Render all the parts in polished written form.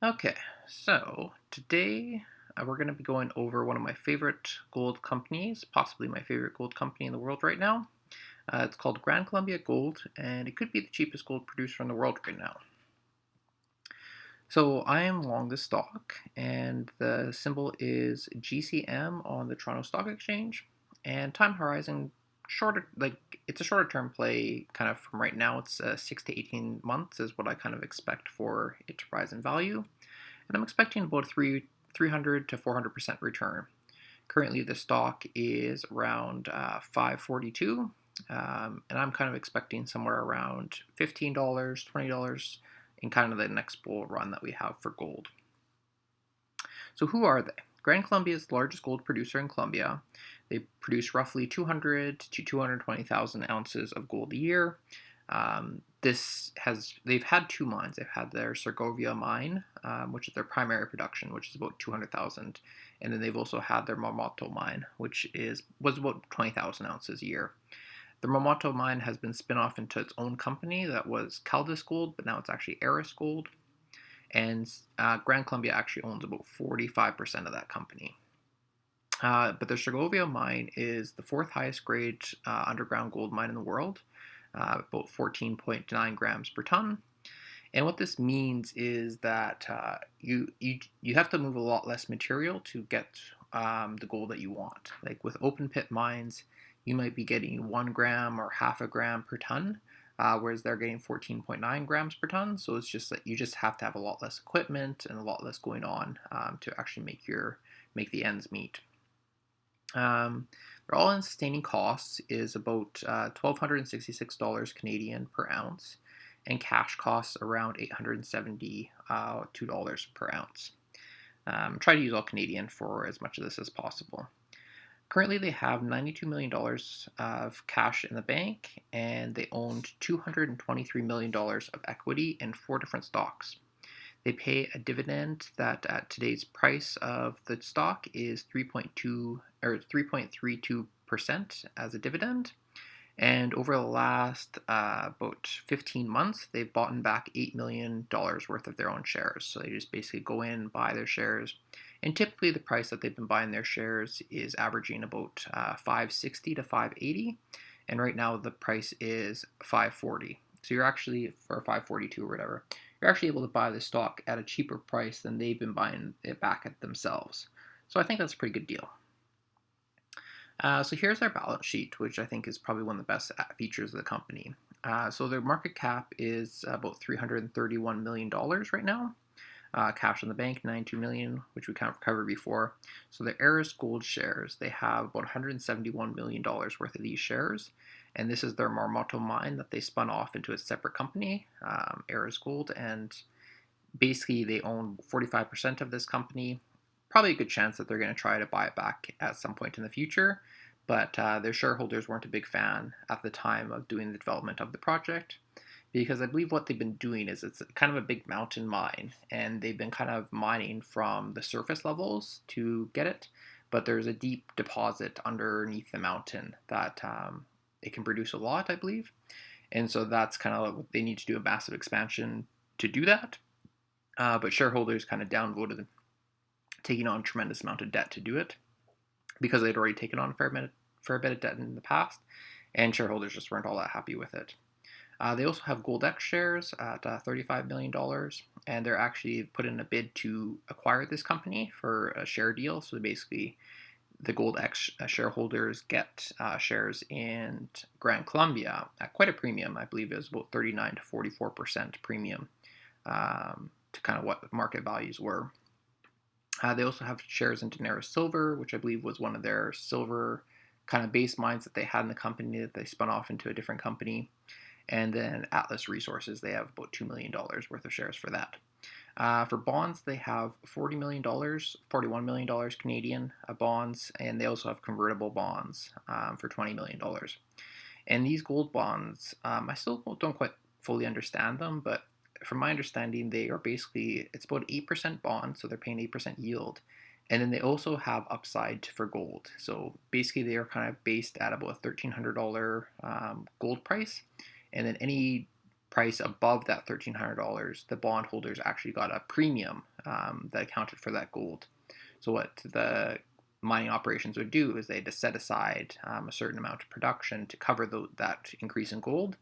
Okay, so today we're going to be going over one of my favorite gold companies, possibly my favorite gold company in the world right now. It's called Gran Colombia Gold, and it could be the cheapest gold producer in the world right now. So I am long this stock, and the symbol is GCM on the Toronto Stock Exchange, and time horizon shorter, like it's a shorter term play, kind of from right now. It's 6 to 18 months is what I kind of expect for it to rise in value, and I'm expecting about 300 to 400% return. Currently, the stock is around 542, and I'm kind of expecting somewhere around $15, $20 in kind of the next bull run that we have for gold. So, who are they? Gran Colombia is the largest gold producer in Colombia. They produce roughly 200 to 220,000 ounces of gold a year. They've had two mines. They've had their Segovia mine, which is their primary production, which is about 200,000, and then they've also had their Marmato mine, which was about 20,000 ounces a year. The Marmato mine has been spin off into its own company that was Caldas Gold, but now it's actually Eris Gold, and Gran Colombia actually owns about 45% of that company. But the Segovia mine is the fourth highest grade underground gold mine in the world, about 14.9 grams per ton. And what this means is that you have to move a lot less material to get the gold that you want. Like with open pit mines, you might be getting 1 gram or half a gram per ton, whereas they're getting 14.9 grams per ton. So it's just that you just have to have a lot less equipment and a lot less going on to actually make the ends meet. Their all-in sustaining costs is about $1,266 Canadian per ounce, and cash costs around $872 per ounce. Try to use all Canadian for as much of this as possible. Currently, they have $92 million of cash in the bank, and they owned $223 million of equity in four different stocks. They pay a dividend that at today's price of the stock is 3.2 or 3.32% as a dividend. And over the last about 15 months, they've bought back $8 million worth of their own shares. So they just basically go in, buy their shares. And typically the price that they've been buying their shares is averaging about 560 to 580. And right now the price is 540. So you're actually, or 542 or whatever, you're actually able to buy the stock at a cheaper price than they've been buying it back at themselves. So I think that's a pretty good deal. So here's our balance sheet, which I think is probably one of the best features of the company. So their market cap is about $331 million right now. Cash in the bank, $92 million, which we kind of covered before. So the Eris Gold shares, they have about $171 million worth of these shares. And this is their Marmato mine that they spun off into a separate company, Eris Gold. And basically, they own 45% of this company. Probably a good chance that they're going to try to buy it back at some point in the future. But their shareholders weren't a big fan at the time of doing the development of the project, because I believe what they've been doing is it's kind of a big mountain mine, and they've been kind of mining from the surface levels to get it, but there's a deep deposit underneath the mountain that it can produce a lot, I believe, and so that's kind of what they need to do, a massive expansion to do that, but shareholders kind of downvoted taking on a tremendous amount of debt to do it because they'd already taken on a fair bit of debt in the past, and shareholders just weren't all that happy with it. They also have GoldX shares at $35 million, and they're actually put in a bid to acquire this company for a share deal. So basically, the GoldX shareholders get shares in Gran Colombia at quite a premium. I believe it was about 39 to 44% premium to kind of what market values were. They also have shares in Daenerys Silver, which I believe was one of their silver kind of base mines that they had in the company that they spun off into a different company. And then Atlas Resources, they have about $2 million worth of shares for that. For bonds, they have $40 million, $41 million Canadian bonds, and they also have convertible bonds for $20 million. And these gold bonds, I still don't quite fully understand them, but from my understanding, they are basically, it's about 8% bond, so they're paying 8% yield. And then they also have upside for gold. So basically, they are kind of based at about a $1,300 gold price. And then any price above that $1,300, the bondholders actually got a premium that accounted for that gold. So what the mining operations would do is they'd set aside a certain amount of production to cover that increase in gold,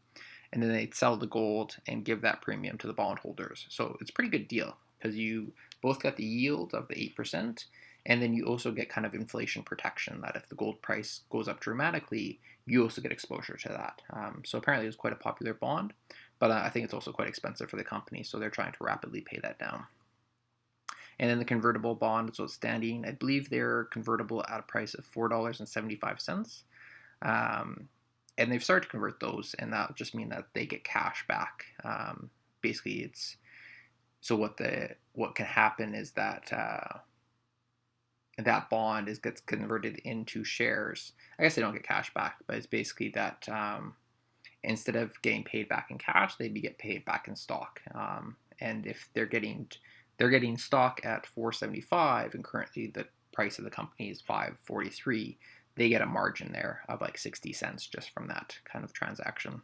and then they'd sell the gold and give that premium to the bondholders. So it's a pretty good deal because you both get the yield of the 8%, and then you also get kind of inflation protection that if the gold price goes up dramatically, you also get exposure to that. So apparently it was quite a popular bond, but I think it's also quite expensive for the company, so they're trying to rapidly pay that down. And then the convertible bond is outstanding. I believe they're convertible at a price of $4.75. And they've started to convert those, and that will just mean that they get cash back. Basically, it's so what can happen is that that bond gets converted into shares. I guess they don't get cash back, but it's basically that instead of getting paid back in cash, they get paid back in stock. And if they're getting stock at $4.75, and currently the price of the company is $5.43, they get a margin there of like 60 cents just from that kind of transaction.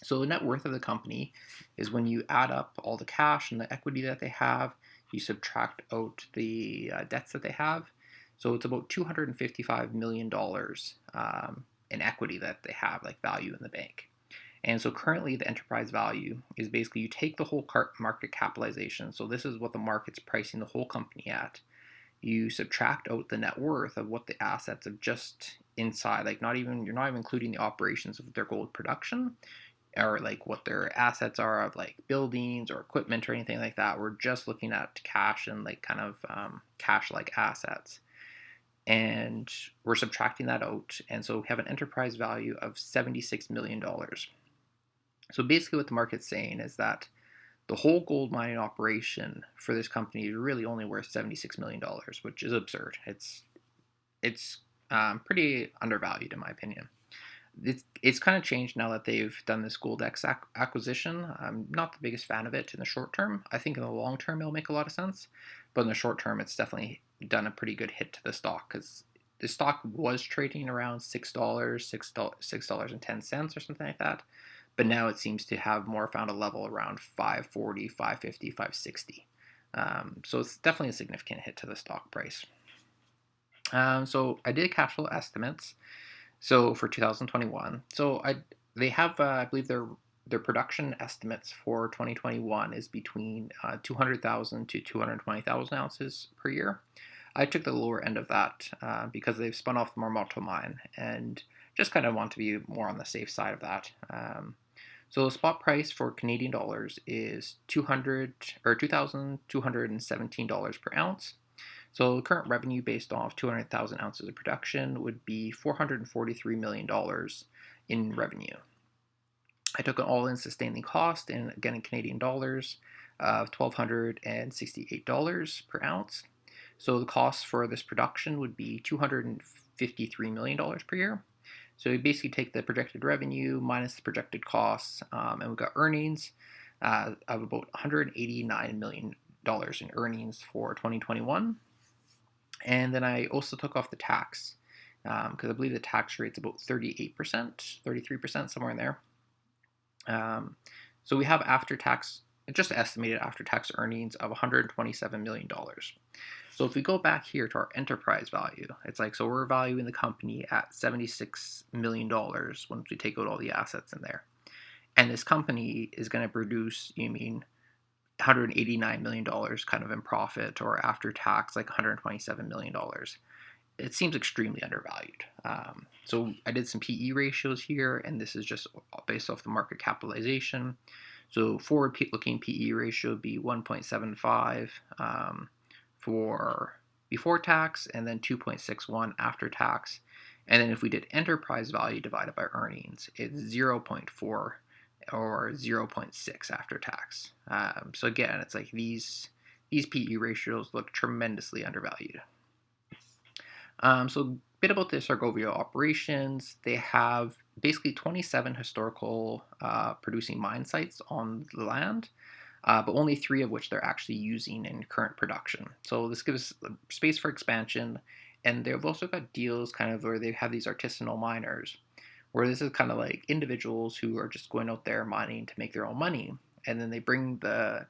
So the net worth of the company is when you add up all the cash and the equity that they have, you subtract out the debts that they have. So it's about $255 million in equity that they have, like value in the bank. And so currently the enterprise value is basically you take the whole market capitalization. So this is what the market's pricing the whole company at. You subtract out the net worth of what the assets of just inside, like you're not even including the operations of their gold production or like what their assets are of like buildings or equipment or anything like that. We're just looking at cash and like kind of cash like assets. And we're subtracting that out. And so we have an enterprise value of $76 million. So basically what the market's saying is that the whole gold mining operation for this company is really only worth $76 million, which is absurd. It's pretty undervalued in my opinion. It's kind of changed now that they've done this GoldX acquisition. I'm not the biggest fan of it in the short term. I think in the long term it'll make a lot of sense, but in the short term it's definitely done a pretty good hit to the stock because the stock was trading around $6, $6.10 or something like that. But now it seems to have more found a level around 540, 550, 560. So it's definitely a significant hit to the stock price. So I did cash flow estimates. So for 2021, they have I believe their production estimates for 2021 is between 200,000 to 220,000 ounces per year. I took the lower end of that because they've spun off the Marmato mine and just kind of want to be more on the safe side of that. So the spot price for Canadian dollars is $2,217 per ounce. So the current revenue based off 200,000 ounces of production would be $443 million in revenue. I took an all-in sustaining cost, and again in Canadian dollars, of $1,268 per ounce. So the cost for this production would be $253 million per year. So we basically take the projected revenue minus the projected costs, and we've got earnings of about $189 million in earnings for 2021. And then I also took off the tax because I believe the tax rate's about 38%, 33%, somewhere in there. So we have after-tax, just estimated after-tax earnings of $127 million. So if we go back here to our enterprise value, it's like, so we're valuing the company at $76 million once we take out all the assets in there. And this company is going to produce, $189 million kind of in profit, or after tax, like $127 million. It seems extremely undervalued. So I did some PE ratios here, and this is just based off the market capitalization. So forward-looking PE ratio would be 1.75 for before tax, and then 2.61 after tax. And then if we did enterprise value divided by earnings, it's 0.4 or 0.6 after tax. So again, it's like these PE ratios look tremendously undervalued. So a bit about the Segovia operations. They have basically 27 historical producing mine sites on the land, but only 3 of which they're actually using in current production. So this gives space for expansion, and they've also got deals kind of where they have these artisanal miners where this is kind of like individuals who are just going out there mining to make their own money, and then they bring the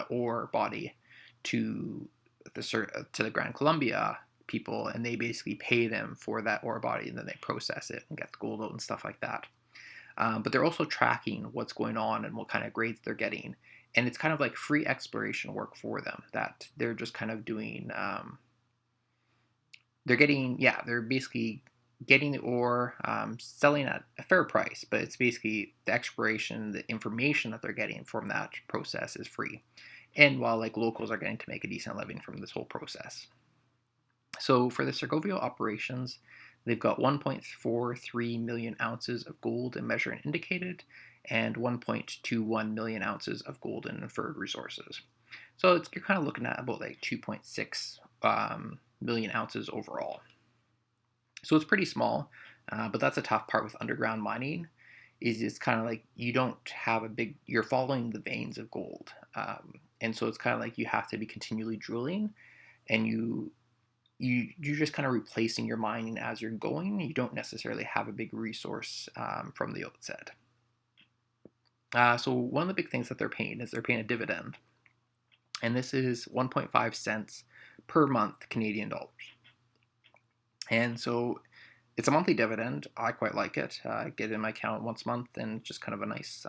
ore body to the Gran Colombia people, and they basically pay them for that ore body, and then they process it and get the gold out and stuff like that. But they're also tracking what's going on and what kind of grades they're getting, and it's kind of like free exploration work for them that they're just kind of doing. They're basically getting the ore, selling at a fair price, but it's basically the exploration, the information that they're getting from that process is free. And while like locals are getting to make a decent living from this whole process. So for the Segovia operations, they've got 1.43 million ounces of gold in measured and indicated, and 1.21 million ounces of gold in inferred resources. So you're kind of looking at about like 2.6 million ounces overall. So it's pretty small, but that's a tough part with underground mining. Is it's kind of like you don't have you're following the veins of gold, and so it's kind of like you have to be continually drilling, and you're just kind of replacing your mining as you're going. You don't necessarily have a big resource from the outset. So one of the big things that they're paying is they're paying a dividend, and this is 1.5 cents per month Canadian dollars. And so it's a monthly dividend. I quite like it. I get it in my account once a month, and just kind of a nice,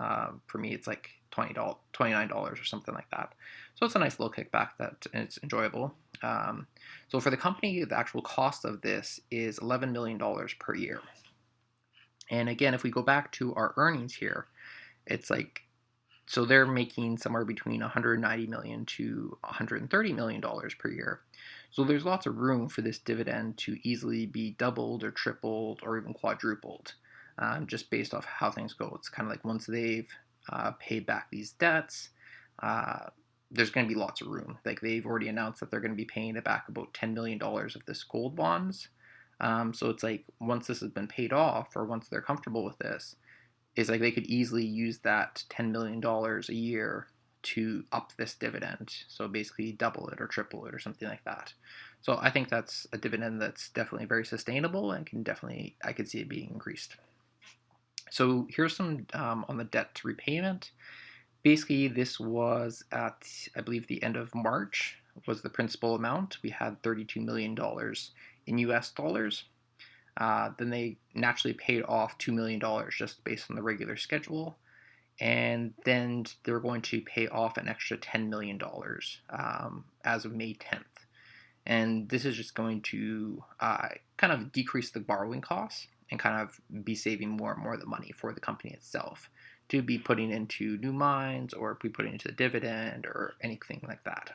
for me, it's like $29 or something like that. So it's a nice little kickback and it's enjoyable. So for the company, the actual cost of this is $11 million per year. And again, if we go back to our earnings here, it's like, so they're making somewhere between $190 million to $130 million per year. So there's lots of room for this dividend to easily be doubled or tripled or even quadrupled, just based off how things go. It's kind of like once they've paid back these debts, there's going to be lots of room. Like they've already announced that they're going to be paying it back about $10 million of this gold bonds. So it's like once this has been paid off, or once they're comfortable with this, is like they could easily use that $10 million a year to up this dividend. So basically double it or triple it or something like that. So I think that's a dividend that's definitely very sustainable and I could see it being increased. So here's some on the debt repayment. Basically, this was at, I believe, the end of March was the principal amount. We had $32 million in US dollars. Then they naturally paid off $2 million just based on the regular schedule. And then they're going to pay off an extra $10 million as of May 10th. And this is just going to kind of decrease the borrowing costs and kind of be saving more and more of the money for the company itself to be putting into new mines or be putting into the dividend or anything like that.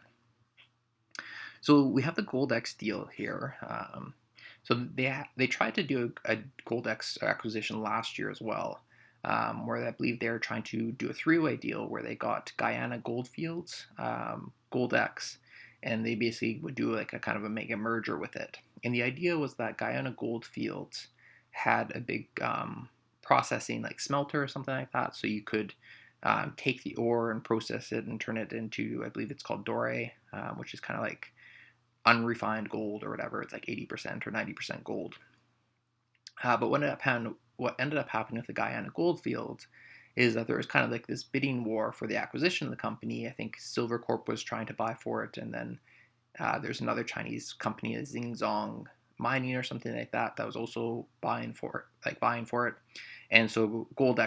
So we have the GoldX deal here. So they tried to do a GoldX acquisition last year as well, where I believe they're trying to do a three-way deal where they got Guyana Goldfields, GoldX, and they basically would do like a kind of a mega merger with it. And the idea was that Guyana Goldfields had a big processing like smelter or something like that, so you could take the ore and process it and turn it into, I believe it's called doré, which is kind of like unrefined gold or whatever. It's like 80% or 90% gold. But what ended up happening with the Guyana Goldfields is that there was kind of like this bidding war for the acquisition of the company. I think Silvercorp was trying to buy for it, and then there's another Chinese company, Xingzong Mining or something like that, that was also buying for it. And so Gran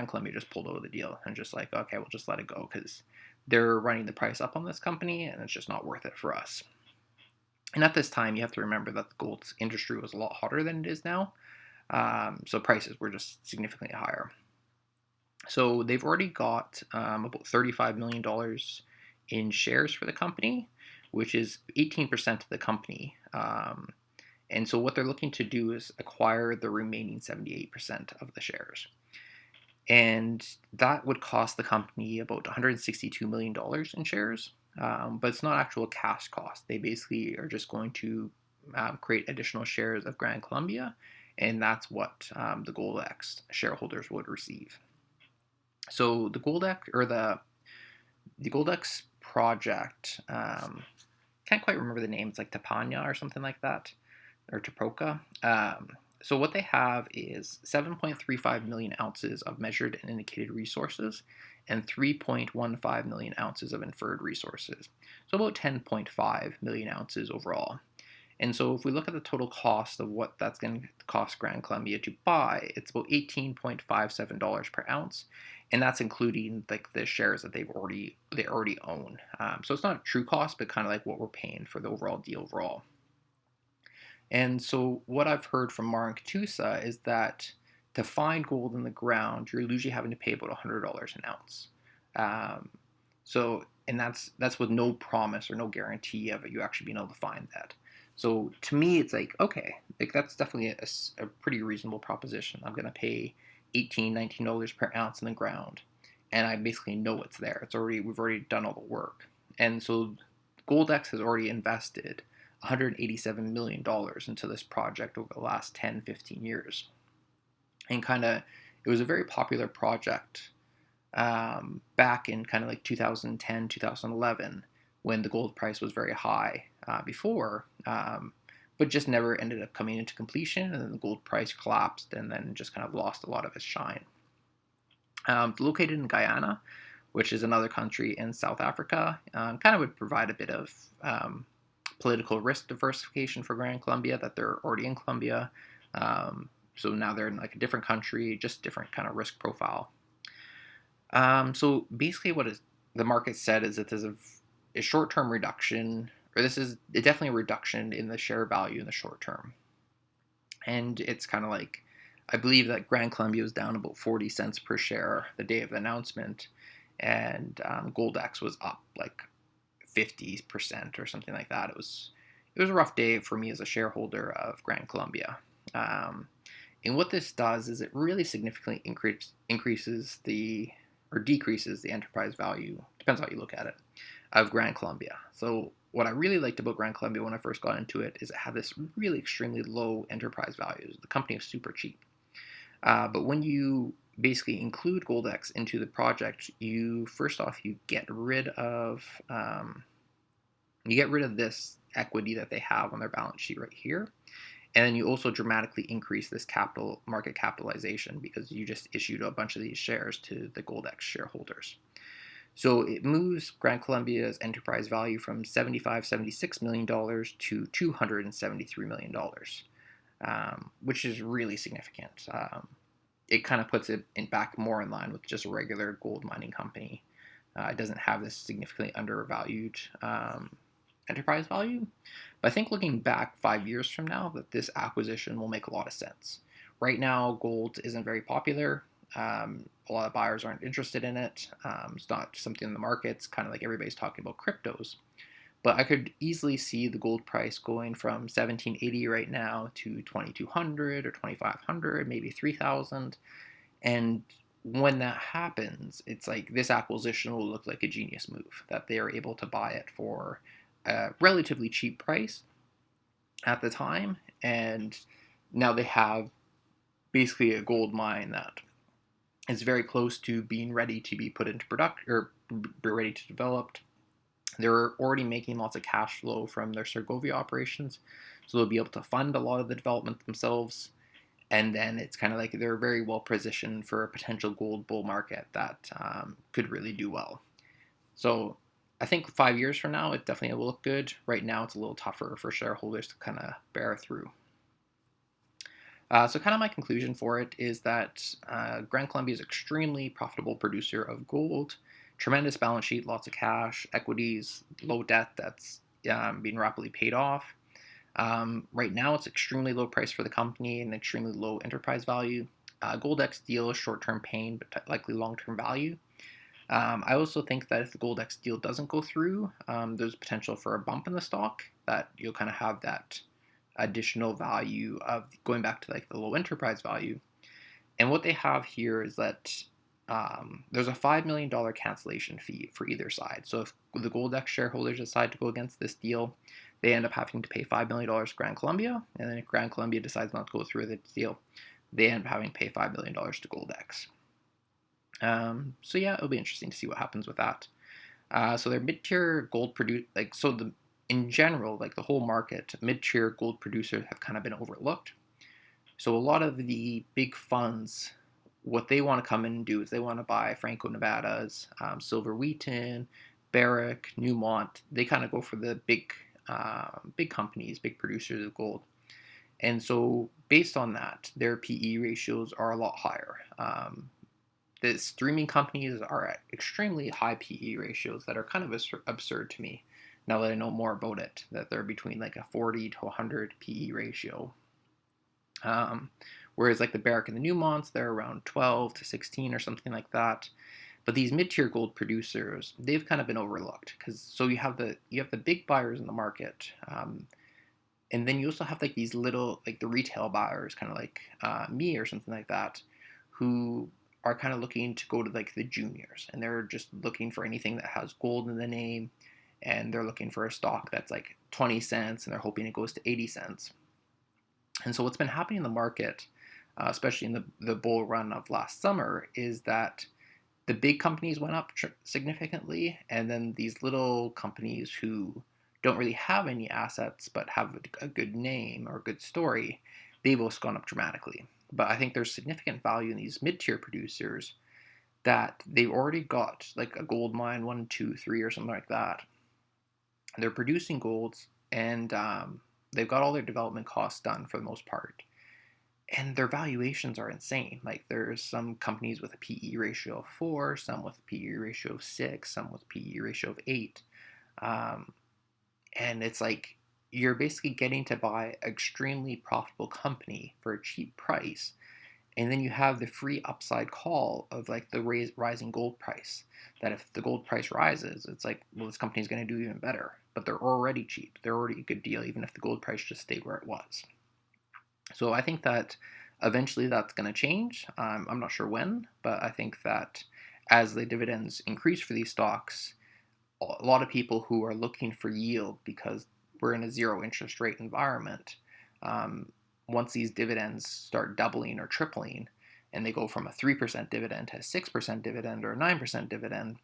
Colombia just pulled out of the deal and just like, okay, we'll just let it go because they're running the price up on this company and it's just not worth it for us. And at this time, you have to remember that the gold industry was a lot hotter than it is now. So prices were just significantly higher. So they've already got about $35 million in shares for the company, which is 18% of the company. And so what they're looking to do is acquire the remaining 78% of the shares. And that would cost the company about $162 million in shares, but it's not actual cash cost. They basically are just going to create additional shares of Gran Colombia, and that's what the GoldX shareholders would receive. So the GoldX project, can't quite remember the name. It's like Tapanya or something like that, or Taproca. So what they have is 7.35 million ounces of measured and indicated resources and 3.15 million ounces of inferred resources. So about 10.5 million ounces overall. And so if we look at the total cost of what that's going to cost Gran Colombia to buy, it's about $18.57 per ounce, and that's including like the shares that they already own. So it's not a true cost, but kind of like what we're paying for the overall deal overall. And so what I've heard from Mark Tusa is that to find gold in the ground, you're usually having to pay about $100 an ounce. Um, and that's with no promise or no guarantee of you actually being able to find that. So to me, it's like, okay, like that's definitely a pretty reasonable proposition. I'm going to pay $18, $19 per ounce in the ground, and I basically know it's there. We've already done all the work. And so GoldX has already invested $187 million into this project over the last 10, 15 years. And it was a very popular project back in kind of like 2010, 2011, when the gold price was very high but just never ended up coming into completion, and then the gold price collapsed and then just kind of lost a lot of its shine. Located in Guyana, which is another country in South Africa, kind of would provide a bit of political risk diversification for Gran Colombia, that they're already in Colombia. So now they're in like a different country, just different kind of risk profile. So basically the market said is that there's a short-term reduction, or this is definitely a reduction in the share value in the short term. And it's kind of like, I believe that Gran Colombia was down about 40 cents per share the day of the announcement, and GoldX was up like 50% or something like that. It was a rough day for me as a shareholder of Gran Colombia. And what this does is it really significantly increases or decreases the enterprise value, depends how you look at it, of Gran Colombia. So what I really liked about Gran Colombia when I first got into it is it had this really extremely low enterprise value. The company is super cheap. But when you basically include GoldX into the project, you get rid of this equity that they have on their balance sheet right here. And then you also dramatically increase this market capitalization because you just issued a bunch of these shares to the GoldX shareholders. So it moves Gran Colombia's enterprise value from $76 million to $273 million, which is really significant. It kind of puts it back more in line with just a regular gold mining company. It doesn't have this significantly undervalued enterprise value. But I think looking back 5 years from now, that this acquisition will make a lot of sense. Right now, gold isn't very popular. A lot of buyers aren't interested in it. It's not something in the market. It's kind of like everybody's talking about cryptos. But I could easily see the gold price going from 1780 right now to 2200 or 2500, maybe 3000. And when that happens, it's like this acquisition will look like a genius move, that they are able to buy it for a relatively cheap price at the time, and now they have basically a gold mine that is very close to being ready to be put into production or be ready to develop. They're already making lots of cash flow from their Segovia operations, so they'll be able to fund a lot of the development themselves. And then it's kind of like they're very well positioned for a potential gold bull market that could really do well. So I think 5 years from now, it definitely will look good. Right now, it's a little tougher for shareholders to kind of bear through. So kind of my conclusion for it is that Gran Colombia is an extremely profitable producer of gold, tremendous balance sheet, lots of cash, equities, low debt that's being rapidly paid off. Right now, it's extremely low price for the company and extremely low enterprise value. GoldX deal is short-term pain, but likely long-term value. I also think that if the GoldX deal doesn't go through, there's potential for a bump in the stock, that you'll kind of have that additional value of going back to like the low enterprise value. And what they have here is that there's a $5 million cancellation fee for either side. So if the GoldX shareholders decide to go against this deal, they end up having to pay $5 million to Gran Colombia. And then if Gran Colombia decides not to go through the deal, they end up having to pay $5 million to GoldX. So yeah, it'll be interesting to see what happens with that. So they're mid-tier gold in general, like the whole market, mid-tier gold producers have kind of been overlooked. So a lot of the big funds, what they want to come in and do is they want to buy Franco Nevada's, Silver Wheaton, Barrick, Newmont. They kind of go for the big companies, big producers of gold. And so based on that, their PE ratios are a lot higher. The streaming companies are at extremely high PE ratios that are kind of absurd to me. Now that I know more about it, that they're between like a 40 to 100 PE ratio. Um, Whereas like the Barrick and the Newmonts, they're around 12 to 16 or something like that. But these mid-tier gold producers, they've kind of been overlooked because so you have the big buyers in the market, and then you also have like these little like the retail buyers, kind of like me or something like that, who are kind of looking to go to like the juniors, and they're just looking for anything that has gold in the name, and they're looking for a stock that's like 20 cents, and they're hoping it goes to 80 cents. And so what's been happening in the market, especially in the bull run of last summer, is that the big companies went up significantly, and then these little companies who don't really have any assets but have a good name or a good story, they've also gone up dramatically. But I think there's significant value in these mid-tier producers that they've already got like a gold mine, one, two, three, or something like that. They're producing golds, and they've got all their development costs done for the most part, and their valuations are insane. Like there's some companies with a PE ratio of 4, some with a PE ratio of 6, some with a PE ratio of 8. Um, and it's like you're basically getting to buy an extremely profitable company for a cheap price. And then you have the free upside call of like the rising gold price. That if the gold price rises, it's like, well, this company's going to do even better. But they're already cheap. They're already a good deal, even if the gold price just stayed where it was. So I think that eventually that's going to change. I'm not sure when, but I think that as the dividends increase for these stocks, a lot of people who are looking for yield because we're in a zero interest rate environment, um, once these dividends start doubling or tripling, and they go from a 3% dividend to a 6% dividend or a 9% dividend,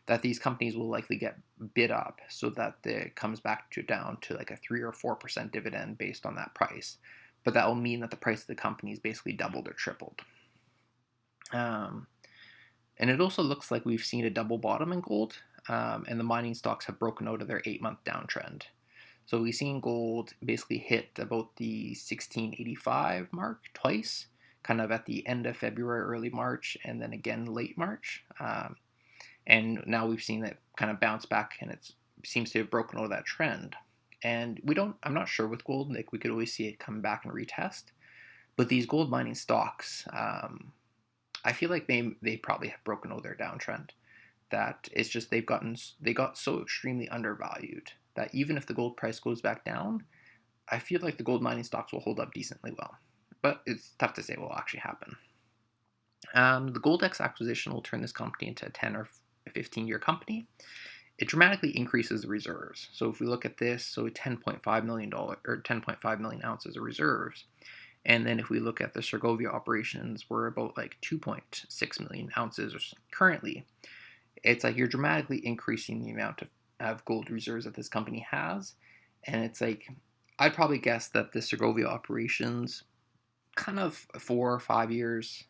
that these companies will likely get bid up so that it comes back to down to like a 3 or 4% dividend based on that price. But that will mean that the price of the company is basically doubled or tripled. Um, and it also looks like we've seen a double bottom in gold, and the mining stocks have broken out of their 8-month downtrend. So we've seen gold basically hit about the 1685 mark twice, kind of at the end of February, early March, and then again late March. And now we've seen it kind of bounce back, and it seems to have broken out of that trend. And I'm not sure with gold, like we could always see it come back and retest. But these gold mining stocks, I feel like they probably have broken out their downtrend. That it's just they got so extremely undervalued that even if the gold price goes back down, I feel like the gold mining stocks will hold up decently well. But it's tough to say what will actually happen. The GoldX acquisition will turn this company into a 10 or 15-year company. It dramatically increases the reserves. So if we look at this, so $10.5 million or 10.5 million ounces of reserves. And then if we look at the Segovia operations, we're about like 2.6 million ounces currently. It's like you're dramatically increasing the amount of gold reserves that this company has. And it's like, I'd probably guess that the Segovia operations, kind of 4 or 5 years,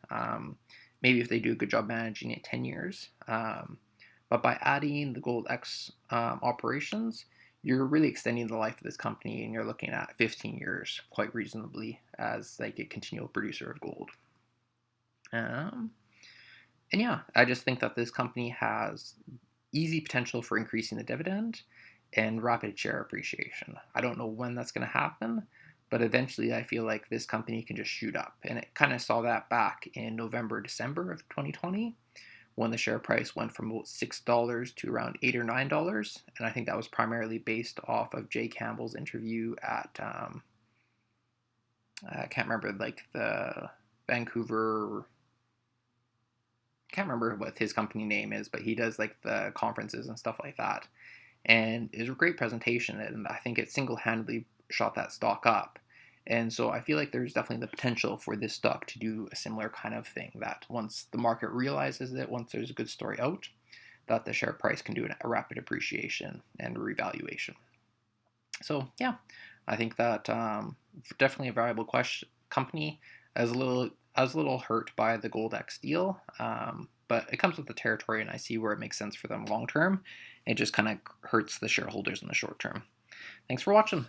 maybe if they do a good job managing it, 10 years. But by adding the Gold X operations, you're really extending the life of this company, and you're looking at 15 years quite reasonably as like a continual producer of gold. And yeah, I just think that this company has easy potential for increasing the dividend and rapid share appreciation. I don't know when that's going to happen, but eventually I feel like this company can just shoot up. And it kind of saw that back in November, December of 2020, when the share price went from about $6 to around $8 or $9. And I think that was primarily based off of Jay Campbell's interview at, I can't remember, like the Vancouver, I can't remember what his company name is, but he does like the conferences and stuff like that. And it was a great presentation, and I think it single-handedly shot that stock up. And so I feel like there's definitely the potential for this stock to do a similar kind of thing, that once the market realizes it, once there's a good story out, that the share price can do a rapid appreciation and revaluation. So yeah, I think that definitely a valuable company. I was a little hurt by the Gold X deal, but it comes with the territory, and I see where it makes sense for them long term. It just kind of hurts the shareholders in the short term. Thanks for watching.